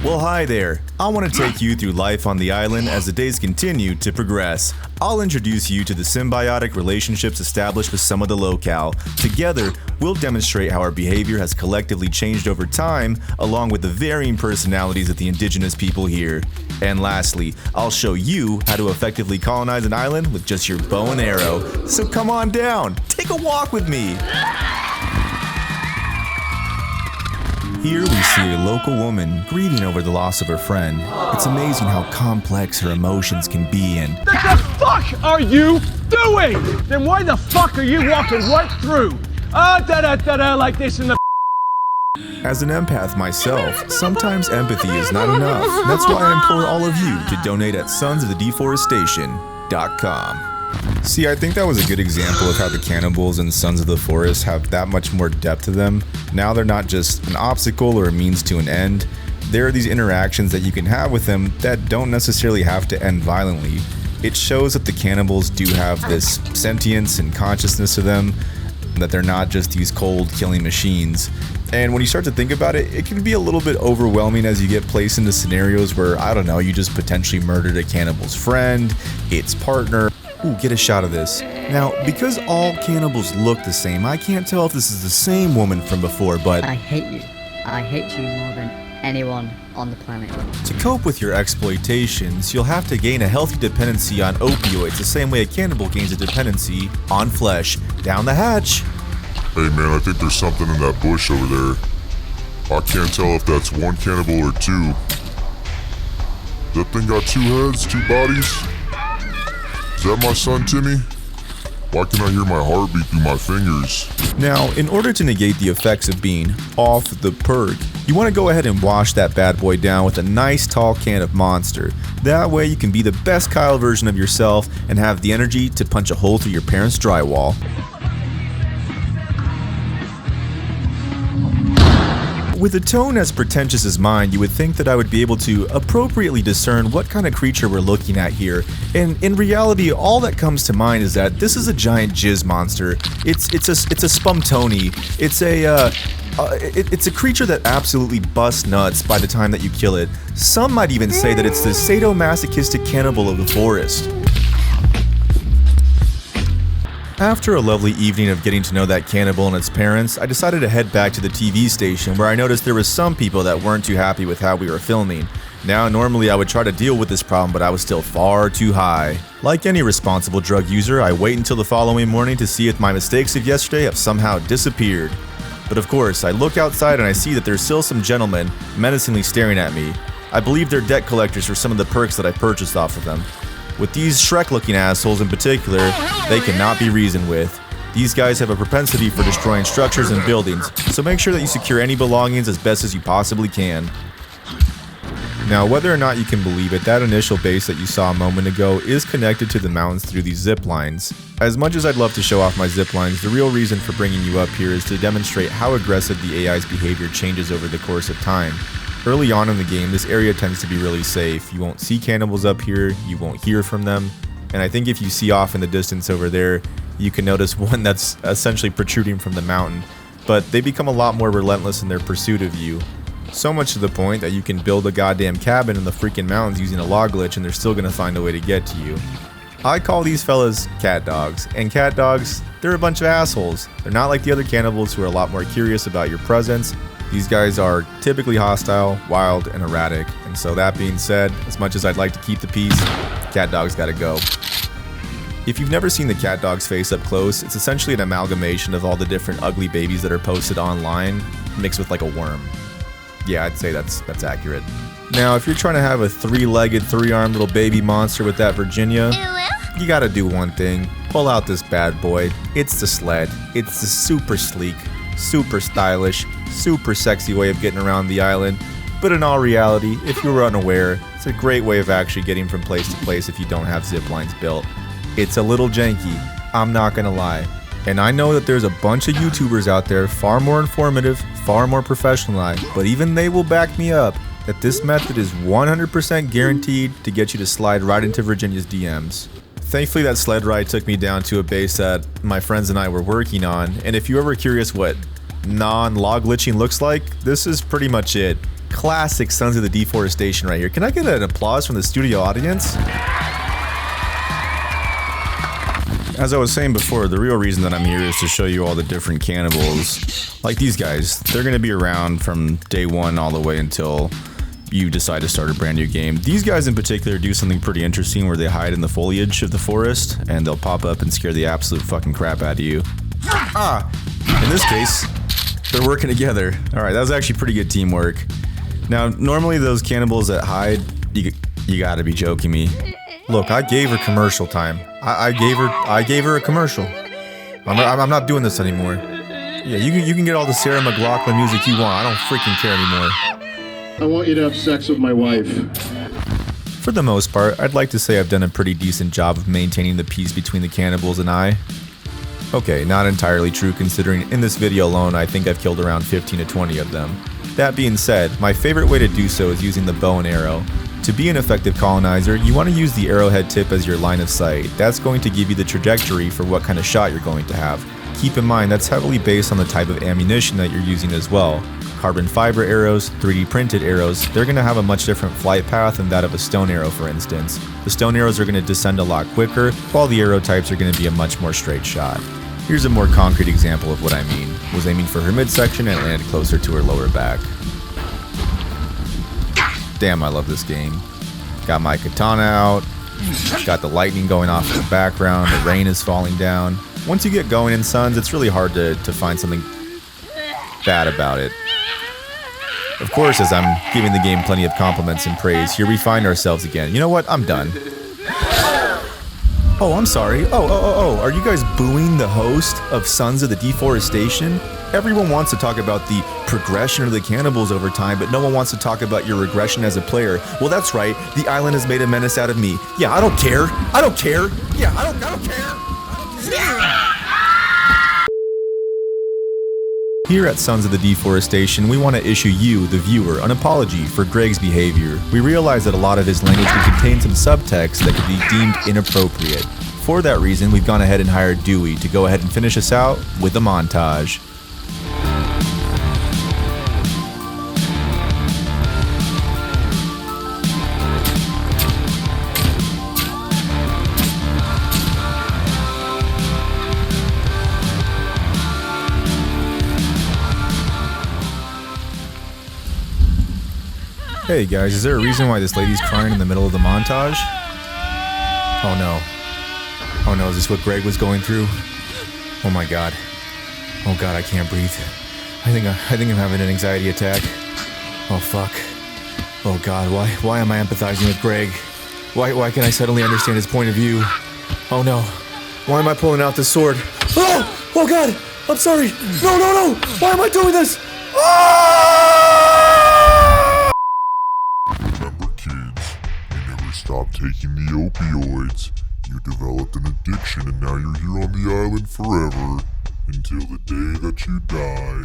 Well, hi there. I want to take you through life on the island as the days continue to progress. I'll introduce you to the symbiotic relationships established with some of the locale. Together, we'll demonstrate how our behavior has collectively changed over time, along with the varying personalities of the indigenous people here. And lastly, I'll show you how to effectively colonize an island with just your bow and arrow. So come on down, take a walk with me. Here we see a local woman grieving over the loss of her friend. It's amazing how complex her emotions can be and... What the fuck are you doing? Then why the fuck are you walking right through? Like this in the... As an empath myself, sometimes empathy is not enough. That's why I implore all of you to donate at sonsoftheforestgame.com. See, I think that was a good example of how the cannibals and Sons of the Forest have that much more depth to them. Now they're not just an obstacle or a means to an end. There are these interactions that you can have with them that don't necessarily have to end violently. It shows that the cannibals do have this sentience and consciousness to them, that they're not just these cold killing machines. And when you start to think about it, it can be a little bit overwhelming as you get placed into scenarios where, I don't know, you just potentially murdered a cannibal's friend, its partner. Ooh, get a shot of this. Now, because all cannibals look the same, I can't tell if this is the same woman from before, but... I hate you. I hate you more than anyone on the planet. To cope with your exploitations, you'll have to gain a healthy dependency on opioids the same way a cannibal gains a dependency on flesh. Down the hatch. Hey man, I think there's something in that bush over there. I can't tell if that's one cannibal or two. That thing got two heads, two bodies? Is that my son, Timmy? Why can I hear my heartbeat through my fingers? Now, in order to negate the effects of being off the perk, you want to go ahead and wash that bad boy down with a nice tall can of Monster. That way you can be the best Kyle version of yourself and have the energy to punch a hole through your parents' drywall. With a tone as pretentious as mine, you would think that I would be able to appropriately discern what kind of creature we're looking at here. And in reality, all that comes to mind is that this is a giant jizz monster. It's a Spumtoni. It's a creature that absolutely busts nuts by the time that you kill it. Some might even say that it's the sadomasochistic cannibal of the forest. After a lovely evening of getting to know that cannibal and its parents, I decided to head back to the TV station where I noticed there was some people that weren't too happy with how we were filming. Now, normally I would try to deal with this problem, but I was still far too high. Like any responsible drug user, I wait until the following morning to see if my mistakes of yesterday have somehow disappeared. But of course, I look outside and I see that there's still some gentlemen menacingly staring at me. I believe they're debt collectors for some of the perks that I purchased off of them. With these Shrek-looking assholes in particular, they cannot be reasoned with. These guys have a propensity for destroying structures and buildings, so make sure that you secure any belongings as best as you possibly can. Now, whether or not you can believe it, that initial base that you saw a moment ago is connected to the mountains through these zip lines. As much as I'd love to show off my zip lines, the real reason for bringing you up here is to demonstrate how aggressive the AI's behavior changes over the course of time. Early on in the game, this area tends to be really safe. You won't see cannibals up here, you won't hear from them, and I think if you see off in the distance over there, you can notice one that's essentially protruding from the mountain, but they become a lot more relentless in their pursuit of you. So much to the point that you can build a goddamn cabin in the freaking mountains using a log glitch and they're still gonna find a way to get to you. I call these fellas cat dogs, and cat dogs, they're a bunch of assholes. They're not like the other cannibals who are a lot more curious about your presence. These guys are typically hostile, wild, and erratic, and so that being said, as much as I'd like to keep the peace, cat dogs gotta go. If you've never seen the cat dog's face up close, it's essentially an amalgamation of all the different ugly babies that are posted online, mixed with like a worm. Yeah, I'd say that's accurate. Now, if you're trying to have a three-legged, three-armed little baby monster with that Virginia, you gotta do one thing. Pull out this bad boy. It's the sled. It's the super sleek, super stylish, super sexy way of getting around the island. But in all reality, if you were unaware, it's a great way of actually getting from place to place if you don't have zip lines built. It's a little janky, I'm not gonna lie. And I know that there's a bunch of YouTubers out there far more informative, far more professionalized, but even they will back me up that this method is 100% guaranteed to get you to slide right into Virginia's DMs. Thankfully, that sled ride took me down to a base that my friends and I were working on, and if you're ever curious what non-log glitching looks like, this is pretty much it. Classic Sons of the Deforestation right here. Can I get an applause from the studio audience? As I was saying before, the real reason that I'm here is to show you all the different cannibals. Like these guys, they're going to be around from day one all the way until you decide to start a brand new game. These guys in particular do something pretty interesting where they hide in the foliage of the forest and they'll pop up and scare the absolute fucking crap out of you. In this case, they're working together. Alright, that was actually pretty good teamwork. Now, normally those cannibals that hide, you gotta be joking me. Look, I gave her commercial time. I gave her a commercial. I'm not doing this anymore. Yeah, you can get all the Sarah McLachlan music you want. I don't freaking care anymore. I want you to have sex with my wife. For the most part, I'd like to say I've done a pretty decent job of maintaining the peace between the cannibals and I. Okay, not entirely true considering in this video alone I think I've killed around 15 to 20 of them. That being said, my favorite way to do so is using the bow and arrow. To be an effective colonizer, you want to use the arrowhead tip as your line of sight. That's going to give you the trajectory for what kind of shot you're going to have. Keep in mind that's heavily based on the type of ammunition that you're using as well. Carbon fiber arrows, 3D printed arrows, they're going to have a much different flight path than that of a stone arrow for instance. The stone arrows are going to descend a lot quicker, while the arrow types are going to be a much more straight shot. Here's a more concrete example of what I mean. Was aiming for her midsection and landed closer to her lower back. Damn, I love this game. Got my katana out, got the lightning going off in the background, the rain is falling down. Once you get going in Sons, it's really hard to find something bad about it. Of course, as I'm giving the game plenty of compliments and praise, here we find ourselves again. You know what? I'm done. Oh, I'm sorry. Oh, are you guys booing the host of Sons of the Deforestation? Everyone wants to talk about the progression of the cannibals over time, but no one wants to talk about your regression as a player. Well, that's right. The island has made a menace out of me. Yeah, I don't care. I don't care. Yeah, I don't care. Here at Sons of the Deforestation, we want to issue you, the viewer, an apology for Greg's behavior. We realize that a lot of his language can contain some subtext that could be deemed inappropriate. For that reason, we've gone ahead and hired Dewey to go ahead and finish us out with a montage. Hey guys, is there a reason why this lady's crying in the middle of the montage? Oh no. Oh no, is this what Greg was going through? Oh my god. Oh god, I can't breathe. I think I'm having an anxiety attack. Oh fuck. Oh god, why am I empathizing with Greg? Why can I suddenly understand his point of view? Oh no. Why am I pulling out this sword? Oh! Oh god! I'm sorry! No! Why am I doing this? Remember kids, you never stopped taking the opioids. You developed an addiction and now you're here on the island forever. Until the day that you die.